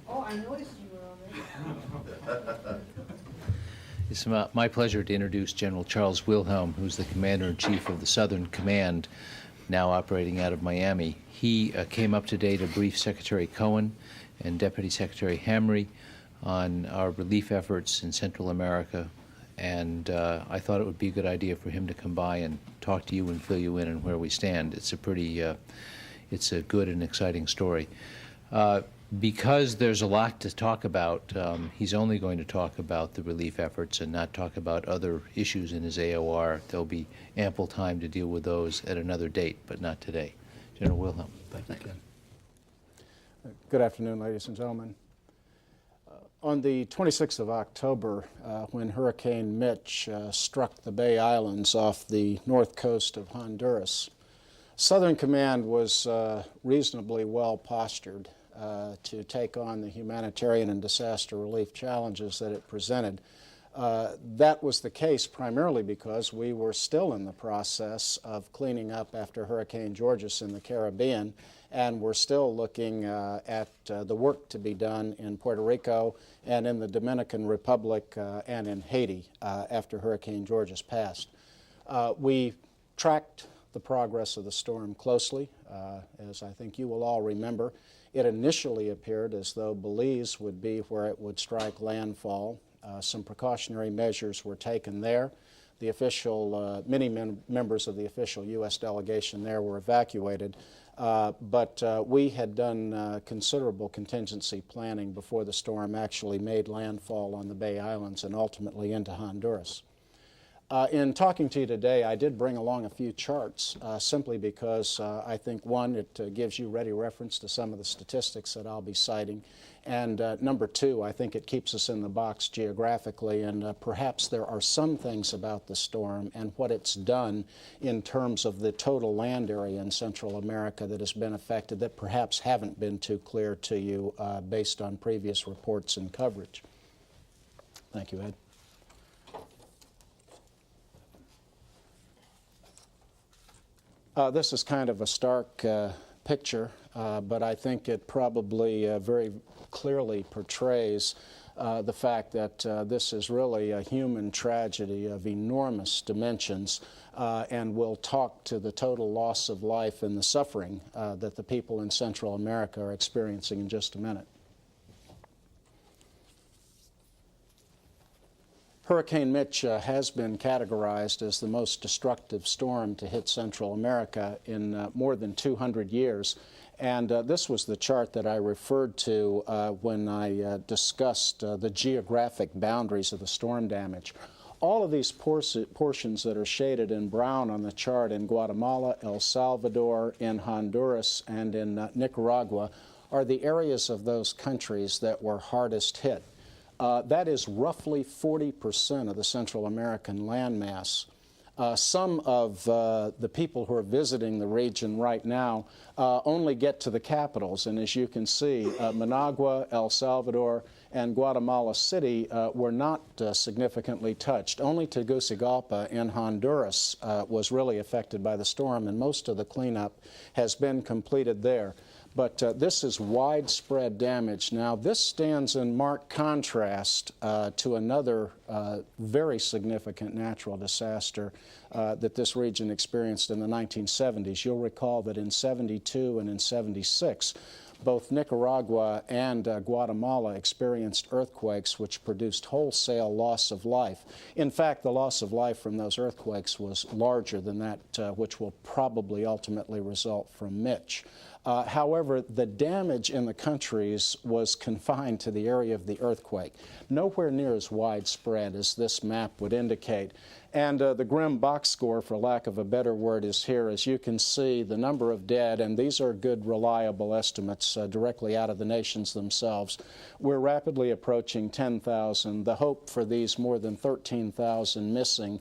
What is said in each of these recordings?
Oh, I noticed you were already. It's my pleasure to introduce General Charles Wilhelm, who's the Commander-in-Chief of the Southern Command, now operating out of Miami. He came up today to brief Secretary Cohen and Deputy Secretary Hamre on our relief efforts in Central America, and I thought it would be a good idea for him to come by and talk to you and fill you in on where we stand. It's a pretty, it's a good and exciting story. Because there's a lot to talk about, he's only going to talk about the relief efforts and not talk about other issues in his AOR. There'll be ample time to deal with those at another date, but not today. General Wilhelm. Thank you. Good afternoon, ladies and gentlemen. On the 26th of October, when Hurricane Mitch struck the Bay Islands off the north coast of Honduras, Southern Command was reasonably well postured to take on the humanitarian and disaster relief challenges that it presented. That was the case primarily because we were still in the process of cleaning up after Hurricane Georges in the Caribbean, and we're still looking at the work to be done in Puerto Rico and in the Dominican Republic and in Haiti after Hurricane Georges passed. We tracked the progress of the storm closely. As I think you will all remember, it initially appeared as though Belize would be where it would strike landfall. Some precautionary measures were taken there. The official, many members of the official U.S. delegation there were evacuated, but we had done considerable contingency planning before the storm actually made landfall on the Bay Islands and ultimately into Honduras. In talking to you today, I did bring along a few charts simply because I think, one, it gives you ready reference to some of the statistics that I'll be citing, and number two, I think it keeps us in the box geographically, and perhaps there are some things about the storm and what it's done in terms of the total land area in Central America that has been affected that perhaps haven't been too clear to you based on previous reports and coverage. Thank you, Ed. This is kind of a stark picture, but I think it probably very clearly portrays the fact that this is really a human tragedy of enormous dimensions and will talk to the total loss of life and the suffering that the people in Central America are experiencing in just a minute. Hurricane Mitch has been categorized as the most destructive storm to hit Central America in more than 200 years. And this was the chart that I referred to when I discussed the geographic boundaries of the storm damage. All of these portions that are shaded in brown on the chart in Guatemala, El Salvador, in Honduras, and in Nicaragua are the areas of those countries that were hardest hit. That is roughly 40% of the Central American landmass. Some of the people who are visiting the region right now only get to the capitals, and as you can see, Managua, El Salvador, and Guatemala City were not significantly touched. Only Tegucigalpa in Honduras was really affected by the storm, and most of the cleanup has been completed there. But this is widespread damage. Now, this stands in marked contrast to another very significant natural disaster that this region experienced in the 1970s. You'll recall that in 72 and in 76, both Nicaragua and Guatemala experienced earthquakes which produced wholesale loss of life. In fact, the loss of life from those earthquakes was larger than that which will probably ultimately result from Mitch. However, the damage in the countries was confined to the area of the earthquake, nowhere near as widespread as this map would indicate. And the grim box score, for lack of a better word, is here. As you can see, the number of dead, and these are good, reliable estimates directly out of the nations themselves. We're rapidly approaching 10,000. The hope for these more than 13,000 missing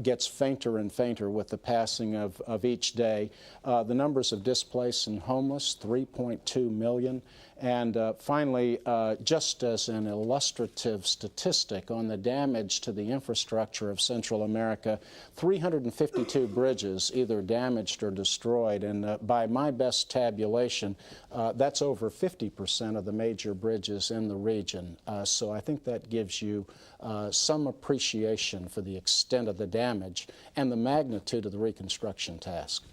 gets fainter and fainter with the passing of each day. The numbers of displaced and homeless, 3.2 million. And finally, just as an illustrative statistic on the damage to the infrastructure of Central America, 352 bridges either damaged or destroyed. And by my best tabulation, that's over 50% of the major bridges in the region. So I think that gives you some appreciation for the extent of the damage and the magnitude of the reconstruction task.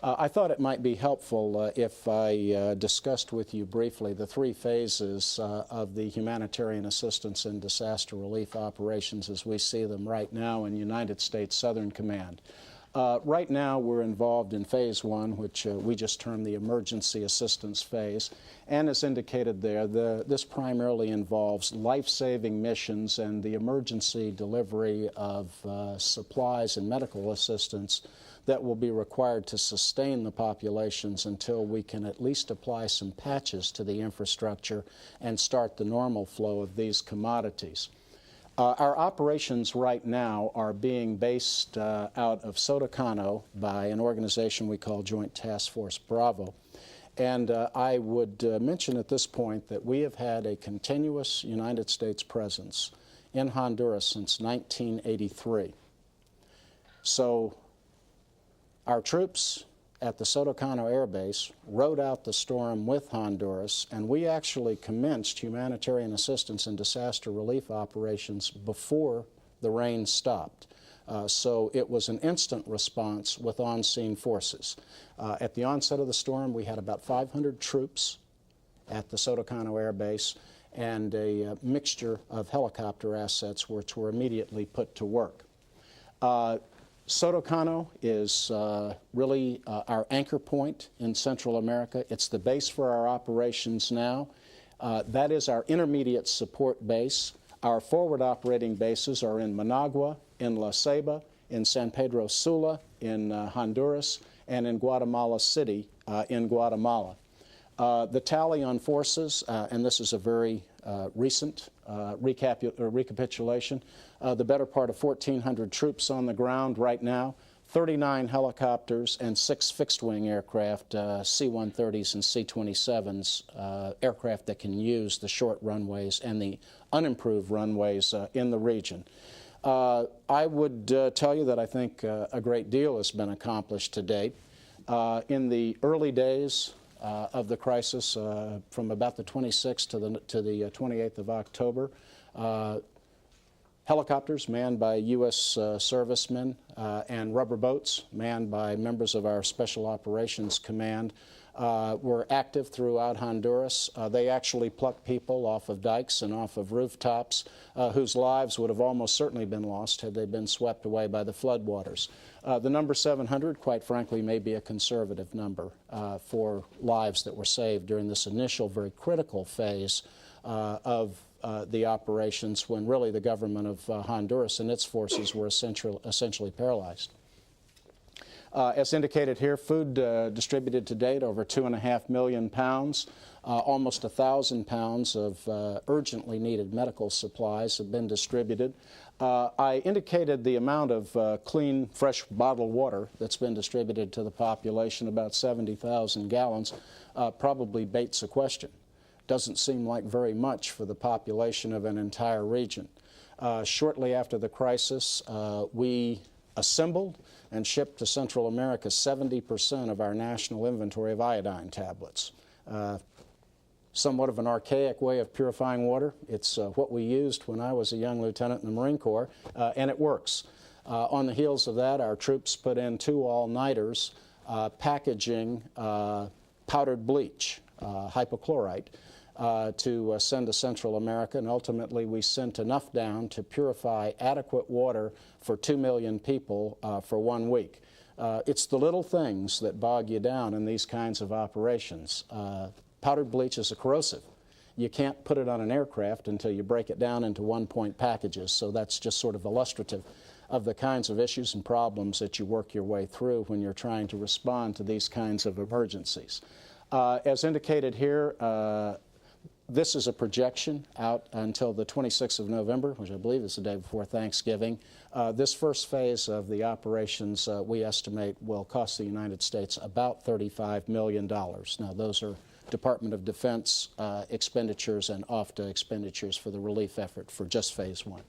I thought it might be helpful if I discussed with you briefly the three phases of the humanitarian assistance and disaster relief operations as we see them right now in United States Southern Command. Right now we're involved in phase one, which we just termed the emergency assistance phase, and as indicated there, this primarily involves life-saving missions and the emergency delivery of supplies and medical assistance that will be required to sustain the populations until we can at least apply some patches to the infrastructure and start the normal flow of these commodities. Our operations right now are being based out of Sotocano by an organization we call Joint Task Force Bravo. And I would mention at this point that we have had a continuous United States presence in Honduras since 1983. So our troops at the Sotocano Air Base rode out the storm with Honduras, and we actually commenced humanitarian assistance and disaster relief operations before the rain stopped. So it was an instant response with on-scene forces. At the onset of the storm, we had about 500 troops at the Sotocano Air Base and a mixture of helicopter assets which were immediately put to work. Sotocano is really our anchor point in Central America. It's the base for our operations now. That is our intermediate support base. Our forward operating bases are in Managua, in La Ceiba, in San Pedro Sula, in Honduras, and in Guatemala City in Guatemala. The tally on forces, and this is a very recent recapitulation, the better part of 1,400 troops on the ground right now, 39 helicopters and 6 fixed-wing aircraft, C-130s and C-27s, aircraft that can use the short runways and the unimproved runways in the region. I would tell you that I think a great deal has been accomplished to date. In the early days of the crisis, from about the 26th to the 28th of October, helicopters manned by U.S. servicemen and rubber boats manned by members of our Special Operations Command were active throughout Honduras. They actually plucked people off of dikes and off of rooftops whose lives would have almost certainly been lost had they been swept away by the floodwaters. The number 700, quite frankly, may be a conservative number for lives that were saved during this initial, very critical phase of the operations when really the government of Honduras and its forces were essentially paralyzed. As indicated here, food distributed to date over 2.5 million pounds. Almost 1,000 pounds of urgently needed medical supplies have been distributed. I indicated the amount of clean, fresh bottled water that's been distributed to the population, about 70,000 gallons, probably baits a question. Doesn't seem like very much for the population of an entire region. Shortly after the crisis, we assembled and shipped to Central America 70% of our national inventory of iodine tablets. Somewhat of an archaic way of purifying water. It's what we used when I was a young lieutenant in the Marine Corps, and it works. On the heels of that, our troops put in 2 all-nighters packaging powdered bleach, hypochlorite, to send to Central America, and ultimately we sent enough down to purify adequate water for 2 million people for 1 week. It's the little things that bog you down in these kinds of operations. Powdered bleach is a corrosive. You can't put it on an aircraft until you break it down into 1-point packages, so that's just sort of illustrative of the kinds of issues and problems that you work your way through when you're trying to respond to these kinds of emergencies. As indicated here, This is a projection out until the 26th of November, which I believe is the day before Thanksgiving. This first phase of the operations, we estimate, will cost the United States about $35 million. Now, those are Department of Defense expenditures and OFTA expenditures for the relief effort for just phase one.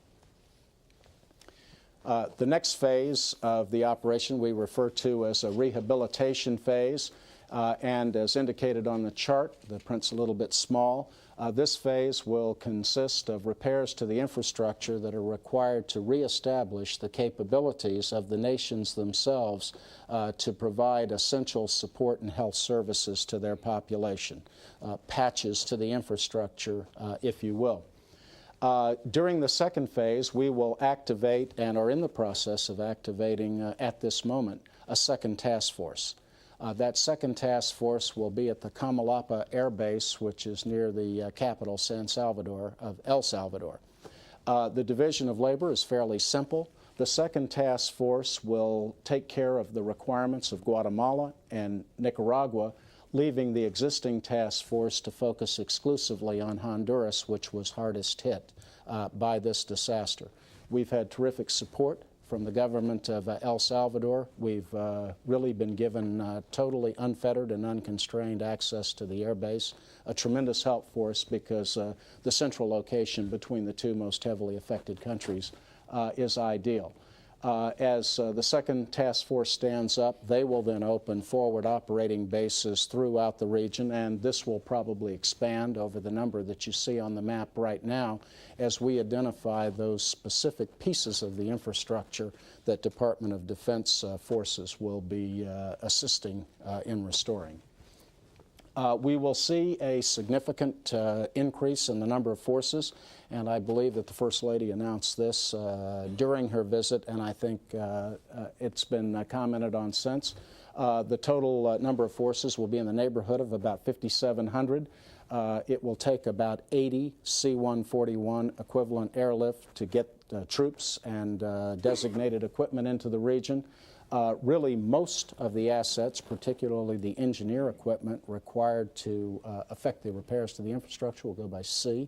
The next phase of the operation we refer to as a rehabilitation phase, and as indicated on the chart, the print's a little bit small. This phase will consist of repairs to the infrastructure that are required to reestablish the capabilities of the nations themselves to provide essential support and health services to their population, patches to the infrastructure, if you will. During the second phase, we will activate and are in the process of activating at this moment a second task force. That second task force will be at the Comalapa Air Base, which is near the capital, El Salvador. The division of labor is fairly simple. The second task force will take care of the requirements of Guatemala and Nicaragua, leaving the existing task force to focus exclusively on Honduras, which was hardest hit by this disaster. We've had terrific support from the government of El Salvador. We've really been given totally unfettered and unconstrained access to the airbase, a tremendous help for us because the central location between the two most heavily affected countries is ideal. As the second task force stands up, they will then open forward operating bases throughout the region, and this will probably expand over the number that you see on the map right now as we identify those specific pieces of the infrastructure that Department of Defense forces will be assisting in restoring. We will see a significant increase in the number of forces, and I believe that the First Lady announced this during her visit, and I think it's been commented on since. The total number of forces will be in the neighborhood of about 5,700. It will take about 80 C-141 equivalent airlift to get troops and designated equipment into the region. Really, most of the assets, particularly the engineer equipment required to effect the repairs to the infrastructure, will go by sea.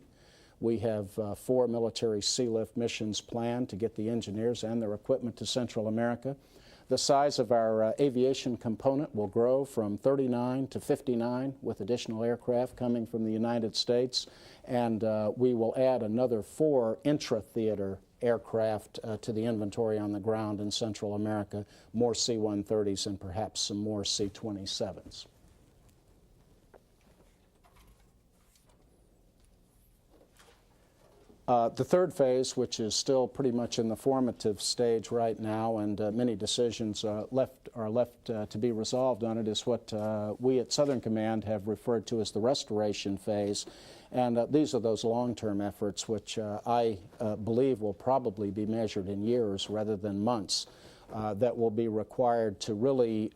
We have 4 military sea lift missions planned to get the engineers and their equipment to Central America. The size of our aviation component will grow from 39 to 59 with additional aircraft coming from the United States, and we will add another 4 intra-theater aircraft to the inventory on the ground in Central America, more C-130s and perhaps some more C-27s. The third phase, which is still pretty much in the formative stage right now, and many decisions are left to be resolved on it, is what we at Southern Command have referred to as the restoration phase. And these are those long-term efforts which I believe will probably be measured in years rather than months, that will be required to really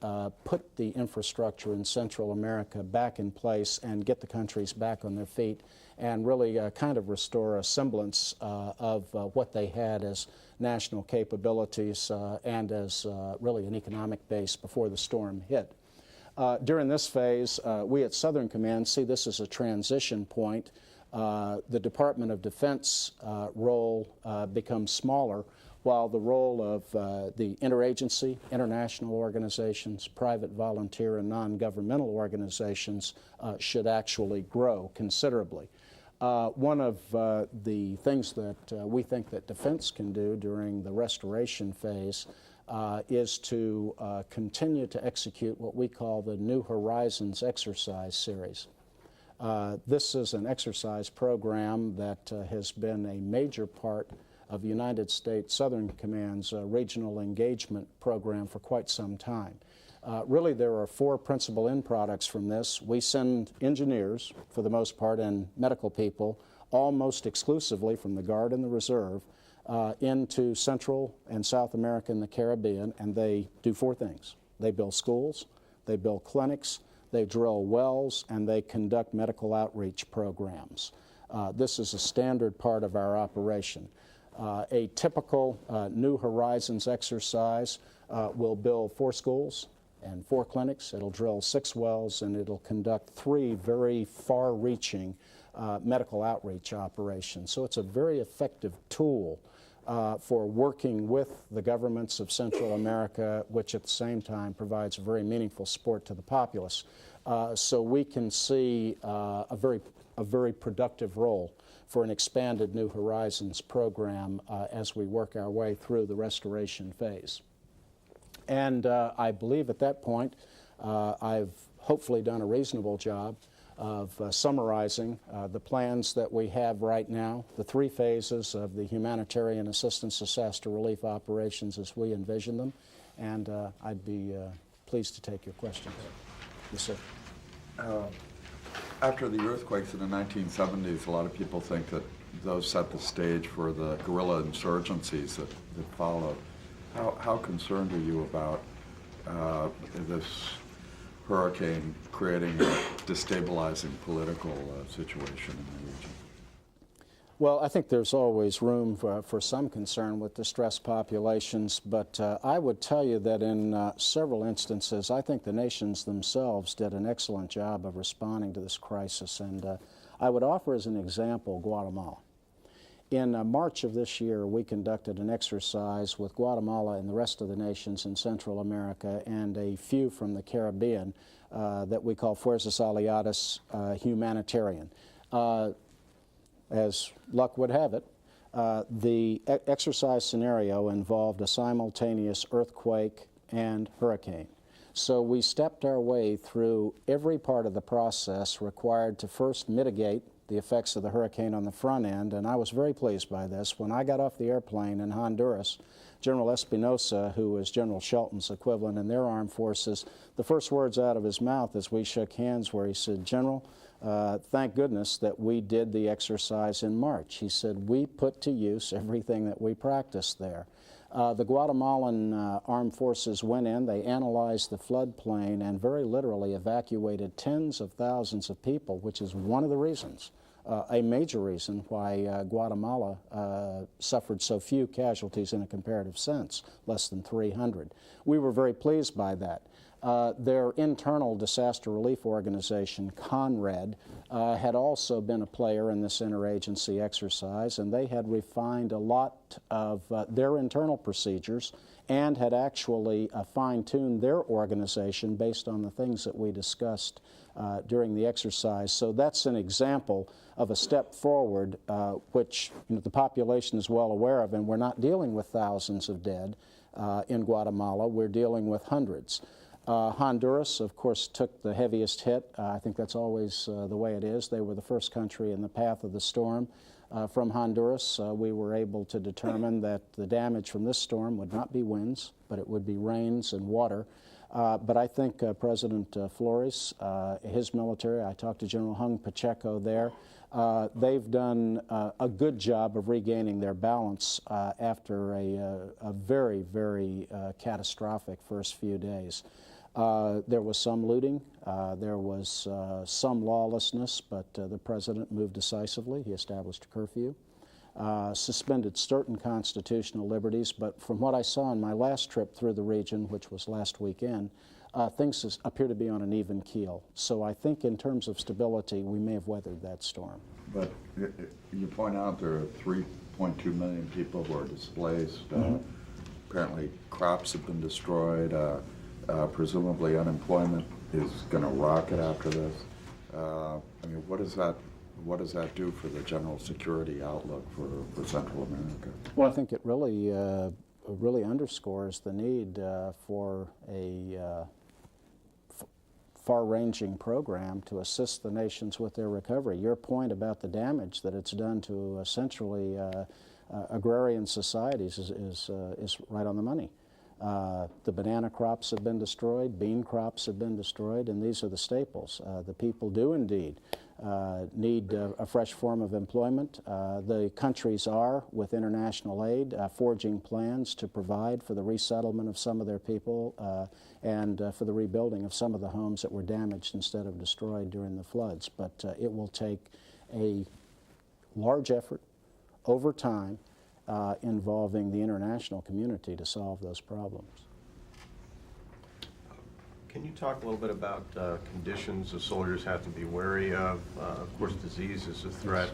put the infrastructure in Central America back in place and get the countries back on their feet and really kind of restore a semblance of what they had as national capabilities and as really an economic base before the storm hit. During this phase, we at Southern Command see this as a transition point. The Department of Defense role becomes smaller, while the role of the interagency, international organizations, private volunteer, and non-governmental organizations should actually grow considerably. One of the things that we think that defense can do during the restoration phase is to continue to execute what we call the New Horizons exercise series. This is an exercise program that has been a major part of United States Southern Command's regional engagement program for quite some time. Really, there are 4 principal end products from this. We send engineers, for the most part, and medical people, almost exclusively from the Guard and the Reserve, into Central and South America and the Caribbean, and they do 4 things. They build schools, they build clinics, they drill wells, and they conduct medical outreach programs. This is a standard part of our operation. A typical New Horizons exercise will build 4 schools and 4 clinics. It'll drill 6 wells, and it'll conduct 3 very far-reaching medical outreach operations. So it's a very effective tool for working with the governments of Central America, which at the same time provides a very meaningful support to the populace. So we can see a very productive role for an expanded New Horizons program as we work our way through the restoration phase. And I believe at that point I've hopefully done a reasonable job of summarizing the plans that we have right now, the 3 phases of the humanitarian assistance disaster relief operations as we envision them, and I'd be pleased to take your questions. Yes, sir. After the earthquakes in the 1970s, a lot of people think that those set the stage for the guerrilla insurgencies that followed. How concerned are you about this hurricane creating a destabilizing political situation in the region? Well, I think there's always room for some concern with distressed populations, but I would tell you that in several instances, I think the nations themselves did an excellent job of responding to this crisis, and I would offer as an example Guatemala. In March of this year, we conducted an exercise with Guatemala and the rest of the nations in Central America and a few from the Caribbean that we call Fuerzas Aliadas Humanitarian. As luck would have it, the exercise scenario involved a simultaneous earthquake and hurricane. So we stepped our way through every part of the process required to first mitigate the effects of the hurricane on the front end, and I was very pleased by this. When I got off the airplane in Honduras, General Espinosa, who was General Shelton's equivalent in their armed forces, the first words out of his mouth as we shook hands were, he said, "General, thank goodness that we did the exercise in March." He said, "We put to use everything that we practiced there." The Guatemalan armed forces went in, they analyzed the floodplain and very literally evacuated tens of thousands of people, which is one of the reasons, a major reason why Guatemala suffered so few casualties in a comparative sense, less than 300. We were very pleased by that. Their internal disaster relief organization, CONRAD, had also been a player in this interagency exercise, and they had refined a lot of their internal procedures and had actually fine-tuned their organization based on the things that we discussed during the exercise. So that's an example of a step forward, which the population is well aware of, and we're not dealing with thousands of dead in Guatemala, we're dealing with hundreds. Honduras, of course, took the heaviest hit. I think that's always the way it is. They were the first country in the path of the storm. From Honduras, we were able to determine that the damage from this storm would not be winds, but it would be rains and water. But I think President Flores, his military, I talked to General Hung Pacheco there, they've done a good job of regaining their balance after a very, very catastrophic first few days. There was some looting, there was some lawlessness, but the president moved decisively. He established a curfew, suspended certain constitutional liberties, but from what I saw on my last trip through the region, which was last weekend, things appear to be on an even keel. So I think in terms of stability, we may have weathered that storm. But you point out there are 3.2 million people who are displaced. Apparently crops have been destroyed. Presumably unemployment is going to rocket after this. I mean, what does that do for the general security outlook for Central America? Well, I think it really underscores the need for a far-ranging program to assist the nations with their recovery. Your point about the damage that it's done to essentially agrarian societies is right on the money. The banana crops have been destroyed, bean crops have been destroyed, and these are the staples. The people do indeed need a fresh form of employment. The countries are, with international aid, forging plans to provide for the resettlement of some of their people and for the rebuilding of some of the homes that were damaged instead of destroyed during the floods. But it will take a large effort over time involving the international community to solve those problems. Can you talk a little bit about conditions the soldiers have to be wary of? Of course, disease is a threat.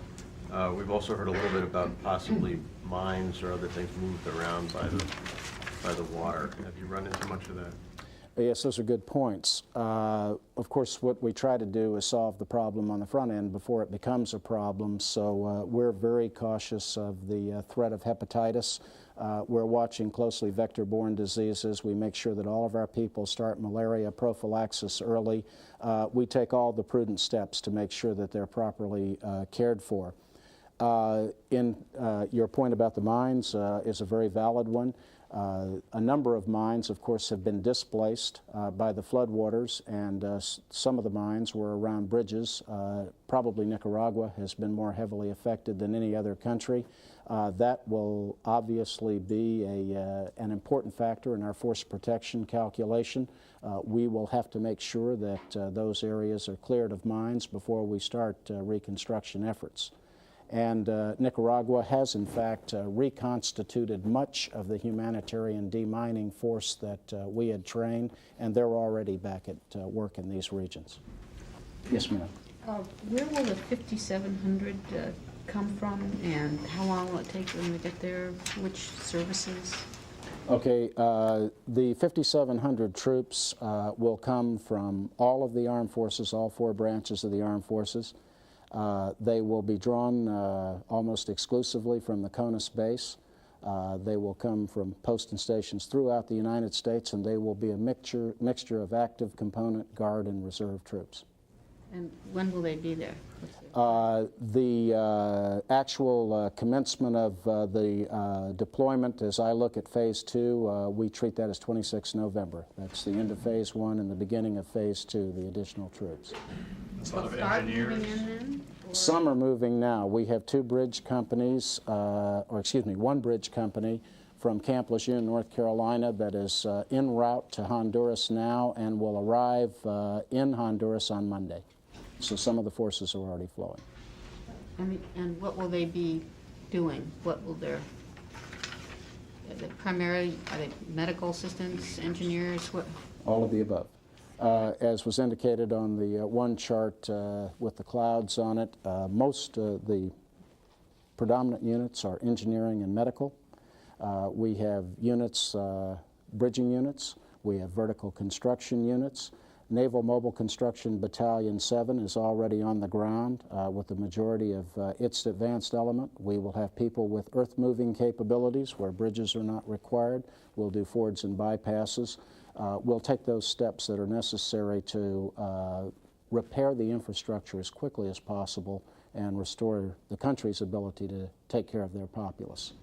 We've also heard a little bit about possibly mines or other things moved around by the water. Have you run into much of that? Yes, those are good points. Of course, what we try to do is solve the problem on the front end before it becomes a problem, so we're very cautious of the threat of hepatitis. We're watching closely vector-borne diseases. We make sure that all of our people start malaria prophylaxis early. We take all the prudent steps to make sure that they're properly cared for. Your point about the mines is a very valid one. A number of mines, of course, have been displaced by the floodwaters, and some of the mines were around bridges. Probably Nicaragua has been more heavily affected than any other country. That will obviously be an important factor in our force protection calculation. We will have to make sure that those areas are cleared of mines before we start reconstruction efforts. And Nicaragua has, in fact, reconstituted much of the humanitarian demining force that we had trained, and they're already back at work in these regions. Yes, ma'am. Where will the 5,700 come from, and how long will it take them to get there? Which services? Okay, the 5,700 troops will come from all of the armed forces, all four branches of the armed forces. They will be drawn almost exclusively from the CONUS base. They will come from post and stations throughout the United States, and they will be a mixture of active component, guard, and reserve troops. And when will they be there? The actual commencement of the deployment, as I look at Phase 2, we treat that as 26 November. That's the end of Phase 1 and the beginning of Phase 2, the additional troops. Will start moving in then? Some are moving now. We have two bridge companies, one bridge company from Camp Lejeune, North Carolina, that is en route to Honduras now and will arrive in Honduras on Monday. So some of the forces are already flowing. And what will they be doing? What will their, are they medical assistants, engineers? What? All of the above. As was indicated on the one chart with the clouds on it, most of the predominant units are engineering and medical. We have units, bridging units. We have vertical construction units. Naval Mobile Construction Battalion 7 is already on the ground with the majority of its advanced element. We will have people with earth-moving capabilities where bridges are not required. We'll do fords and bypasses. We'll take those steps that are necessary to repair the infrastructure as quickly as possible and restore the country's ability to take care of their populace.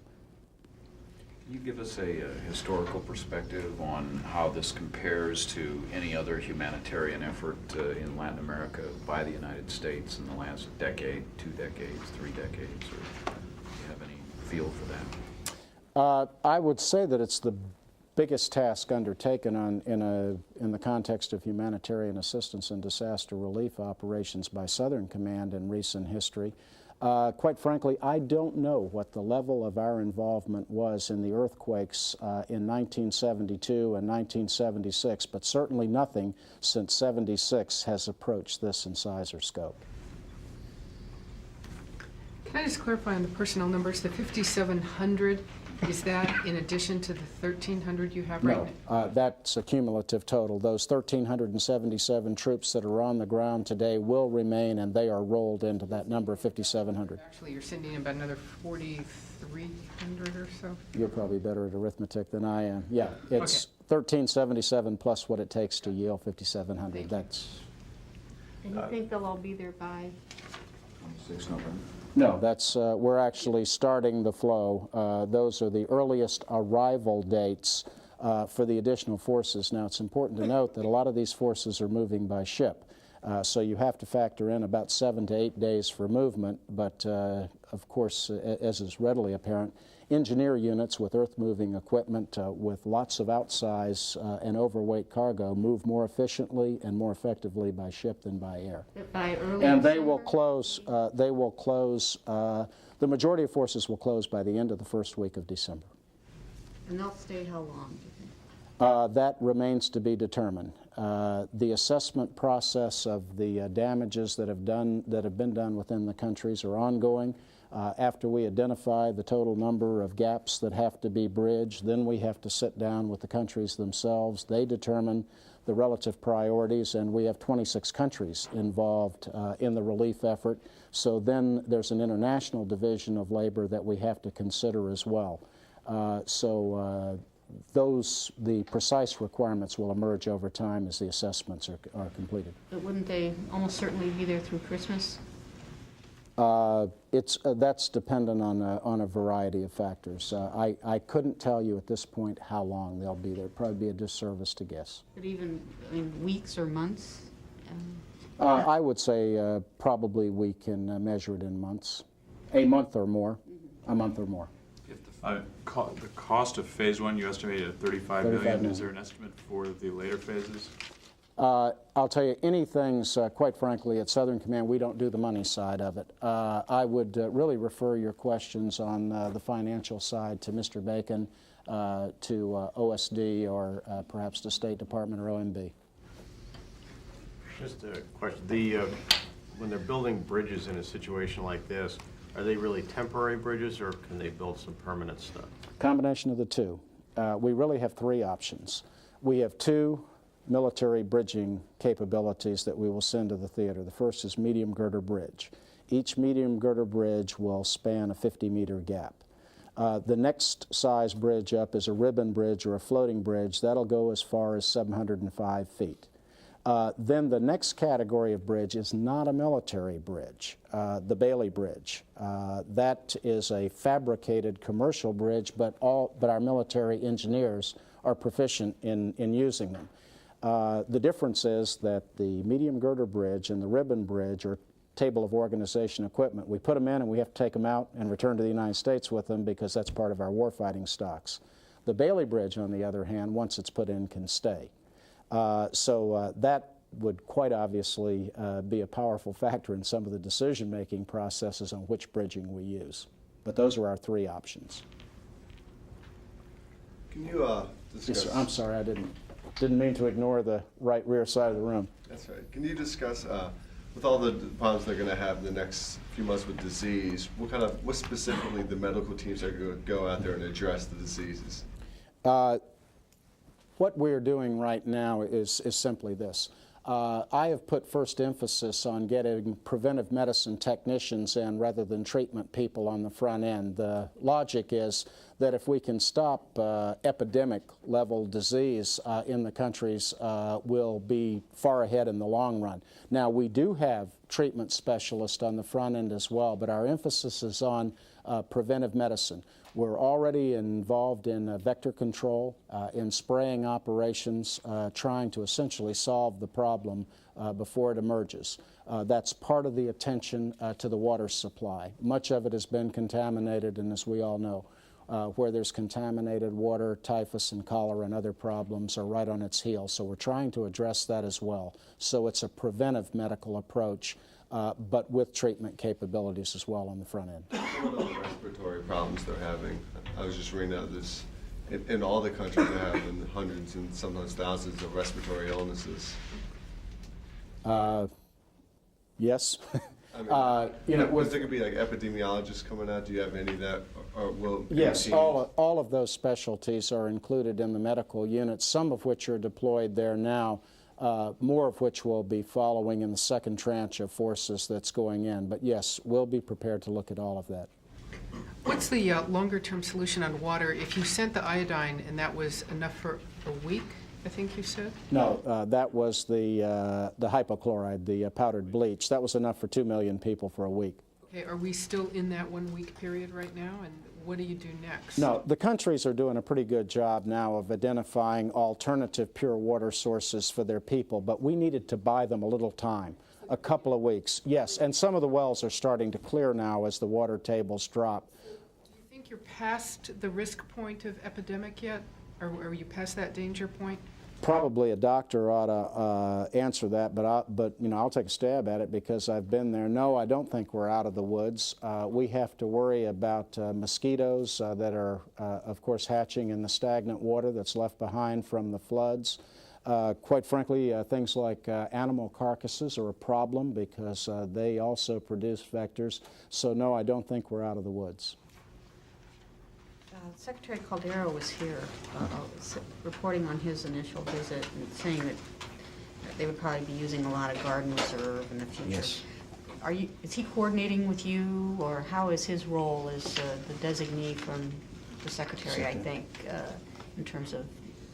Can you give us a historical perspective on how this compares to any other humanitarian effort in Latin America by the United States in the last decade, 2 decades, 3 decades, or do you have any feel for that? I would say that it's the biggest task undertaken in the context of humanitarian assistance and disaster relief operations by Southern Command in recent history. Quite frankly, I don't know what the level of our involvement was in the earthquakes in 1972 and 1976, but certainly nothing since '76 has approached this in size or scope. Can I just clarify on the personnel numbers? The 5,700, is that in addition to the 1,300 you have right now? No, that's a cumulative total. Those 1,377 troops that are on the ground today will remain, and they are rolled into that number of 5,700. Actually, you're sending about another 4,300 or so? You're probably better at arithmetic than I am. Yeah, it's 1,377 plus what it takes to yield 5,700. That's. And you think they'll all be there by? 26 November. No, that's, we're actually starting the flow. Those are the earliest arrival dates for the additional forces. Now, it's important to note that a lot of these forces are moving by ship. So you have to factor in about 7 to 8 days for movement, but of course, as is readily apparent, engineer units with earth-moving equipment with lots of outsize and overweight cargo move more efficiently and more effectively by ship than by air. By early And they December? will close, the majority of forces will close by the end of the first week of December. And they'll stay how long, do you think? That remains to be determined. The assessment process of the damages that have been done within the countries are ongoing. After we identify the total number of gaps that have to be bridged, then we have to sit down with the countries themselves. They determine the relative priorities, and we have 26 countries involved in the relief effort. So then there's an international division of labor that we have to consider as well. The precise requirements will emerge over time as the assessments are completed. But wouldn't they almost certainly be there through Christmas? That's dependent on a variety of factors. I couldn't tell you at this point how long they'll be there. It'd probably be a disservice to guess. But even, I mean, weeks or months? I would say probably we can measure it in months. A month or more. A month or more. The cost of phase one, you estimated at $35 million. Is there an estimate for the later phases? I'll tell you, anything, quite frankly, at Southern Command, we don't do the money side of it. I would really refer your questions on the financial side to Mr. Bacon, to OSD, or perhaps to State Department or OMB. Just a question. When they're building bridges in a situation like this, are they really temporary bridges, or can they build some permanent stuff? Combination of the two. We really have three options. We have two military bridging capabilities that we will send to the theater. The first is medium girder bridge. Each medium girder bridge will span a 50-meter gap. The next size bridge up is a ribbon bridge or a floating bridge. That'll go as far as 705 feet. Then the next category of bridge is not a military bridge, the Bailey Bridge. That is a fabricated commercial bridge, but our military engineers are proficient in using them. The difference is that the medium girder bridge and the ribbon bridge are table of organization equipment. We put them in and we have to take them out and return to the United States with them because that's part of our warfighting stocks. The Bailey Bridge, on the other hand, once it's put in, can stay. That would quite obviously be a powerful factor in some of the decision-making processes on which bridging we use. But those are our three options. Can you discuss... Yes, sir. I'm sorry, I didn't mean to ignore the right rear side of the room. That's right. Can you discuss, with all the problems they're going to have in the next few months with disease, what specifically the medical teams are going to go out there and address the diseases? What we're doing right now is simply this. I have put first emphasis on getting preventive medicine technicians in rather than treatment people on the front end. The logic is that if we can stop epidemic level disease in the countries, we'll be far ahead in the long run. Now, we do have treatment specialists on the front end as well, but our emphasis is on preventive medicine. We're already involved in vector control, in spraying operations, trying to essentially solve the problem before it emerges. That's part of the attention to the water supply. Much of it has been contaminated, and as we all know, where there's contaminated water, typhus and cholera and other problems are right on its heels. So we're trying to address that as well. So it's a preventive medical approach, but with treatment capabilities as well on the front end. What are the respiratory problems they're having? I was just reading out this, in all the countries they're having hundreds and sometimes thousands of respiratory illnesses. Yes. I mean, was there going to be like epidemiologists coming out? Do you have any that will? Yes, all of those specialties are included in the medical units, some of which are deployed there now, more of which will be following in the second tranche of forces that's going in. But yes, we'll be prepared to look at all of that. What's the longer-term solution on water? If you sent the iodine and that was enough for a week, I think you said? No, that was the hypochlorite, the powdered bleach. That was enough for 2 million people for a week. Okay, are we still in that 1 week period right now? And what do you do next? No, the countries are doing a pretty good job now of identifying alternative pure water sources for their people, but we needed to buy them a little time, a couple of weeks. Yes, and some of the wells are starting to clear now as the water tables drop. Do you think you're past the risk point of epidemic yet? Or are you past that danger point? Probably a doctor ought to answer that, but you know, I'll take a stab at it because I've been there. No, I don't think we're out of the woods. We have to worry about mosquitoes that are, of course, hatching in the stagnant water that's left behind from the floods. Quite frankly, things like animal carcasses are a problem because they also produce vectors. So no, I don't think we're out of the woods. Secretary Caldera was here reporting on his initial visit and saying that they would probably be using a lot of garden reserve in the future. Yes. Is he coordinating with you, or how is his role as the designee from the Secretary, I think, in terms of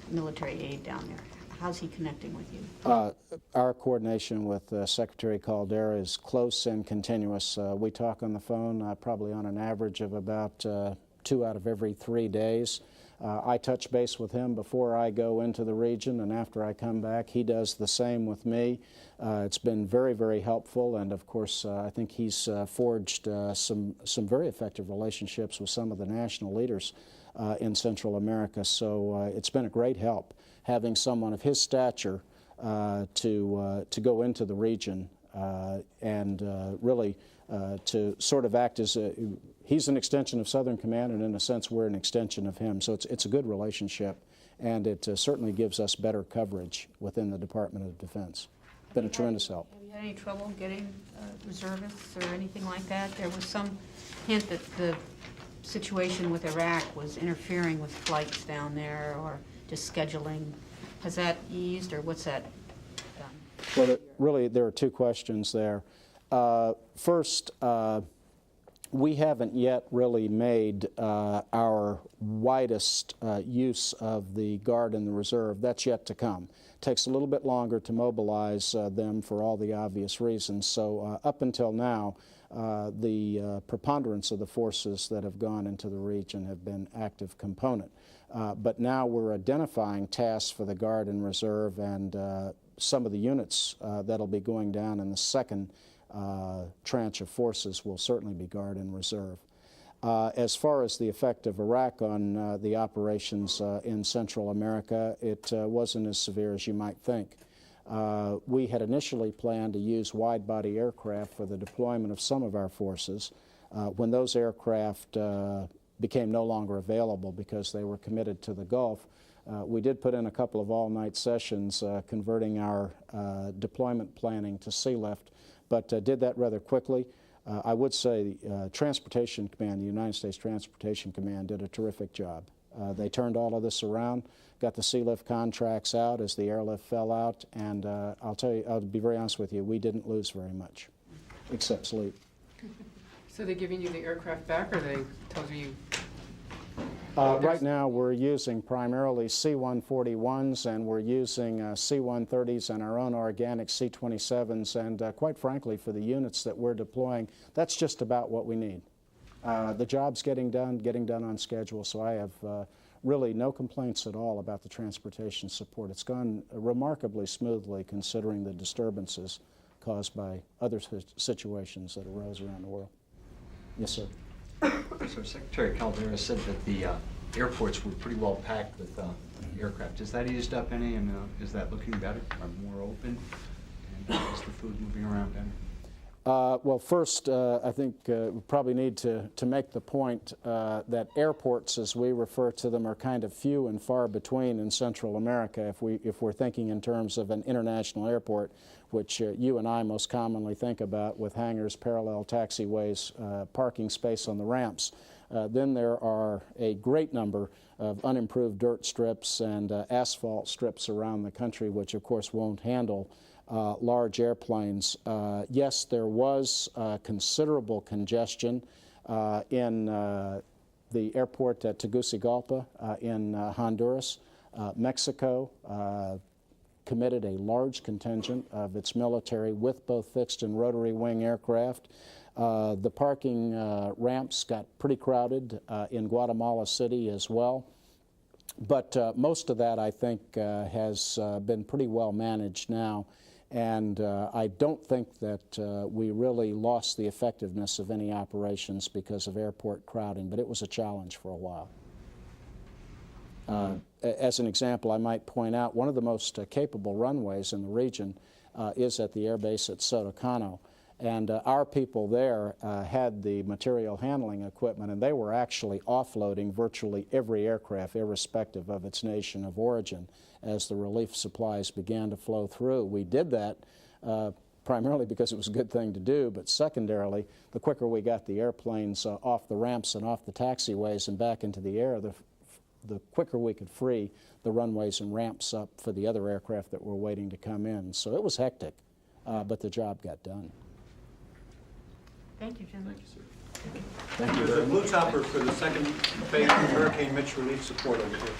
military aid down there? How's he connecting with you? Our coordination with Secretary Caldera is close and continuous. We talk on the phone probably on an average of about 2 out of every 3 days. I touch base with him before I go into the region, and after I come back, he does the same with me. It's been very, very helpful, and of course, I think he's forged some very effective relationships with some of the national leaders in Central America. So it's been a great help having someone of his stature to go into the region and really to sort of act as he's an extension of Southern Command, and in a sense we're an extension of him. So it's a good relationship, and it certainly gives us better coverage within the Department of Defense. Been a tremendous help. Have you had any trouble getting reservists or anything like that? There was some hint that the situation with Iraq was interfering with flights down there or just scheduling. Has that eased, or what's that done? Well, really, there are 2 questions there. First, we haven't yet really made our widest use of the Guard and the Reserve. That's yet to come. It takes a little bit longer to mobilize them for all the obvious reasons. So up until now, the preponderance of the forces that have gone into the region have been active component. But now we're identifying tasks for the Guard and Reserve, and some of the units that'll be going down in the second tranche of forces will certainly be Guard and Reserve. As far as the effect of Iraq on the operations in Central America, it wasn't as severe as you might think. We had initially planned to use wide-body aircraft for the deployment of some of our forces. When those aircraft became no longer available because they were committed to the Gulf, we did put in a couple of all-night sessions converting our deployment planning to sea lift, but did that rather quickly. I would say the Transportation Command, the United States Transportation Command, did a terrific job. They turned all of this around, got the sea lift contracts out as the airlift fell out, and I'll tell you, I'll be very honest with you, we didn't lose very much, except sleep. So they're giving you the aircraft back, or they told you? Right now, we're using primarily C-141s, and we're using C-130s and our own organic C-27s, and quite frankly, for the units that we're deploying, that's just about what we need. The job's getting done on schedule, so I have really no complaints at all about the transportation support. It's gone remarkably smoothly considering the disturbances caused by other situations that arose around the world. Yes, sir. So Secretary Caldera said that the airports were pretty well packed with aircraft. Has that eased up any, and is that looking better, or more open? And is the food moving around better? Well, first, I think we probably need to make the point that airports, as we refer to them, are kind of few and far between in Central America. If we're thinking in terms of an international airport, which you and I most commonly think about with hangars, parallel taxiways, parking space on the ramps, then there are a great number of unimproved dirt strips and asphalt strips around the country, which of course won't handle large airplanes. Yes, there was considerable congestion in the airport at Tegucigalpa in Honduras. Mexico committed a large contingent of its military with both fixed and rotary wing aircraft. The parking ramps got pretty crowded in Guatemala City as well. But most of that, I think, has been pretty well managed now. And I don't think that we really lost the effectiveness of any operations because of airport crowding, but it was a challenge for a while. As an example, I might point out one of the most capable runways in the region is at the air base at Sotocano. And our people there had the material handling equipment, and they were actually offloading virtually every aircraft, irrespective of its nation of origin, as the relief supplies began to flow through. We did that primarily because it was a good thing to do, but secondarily, the quicker we got the airplanes off the ramps and off the taxiways and back into the air, the quicker we could free the runways and ramps up for the other aircraft that were waiting to come in. So it was hectic, but the job got done. Thank you, Jim. Thank you, sir. Thank you There's very a much. blue topper for the second phase of Hurricane Mitch relief support over here.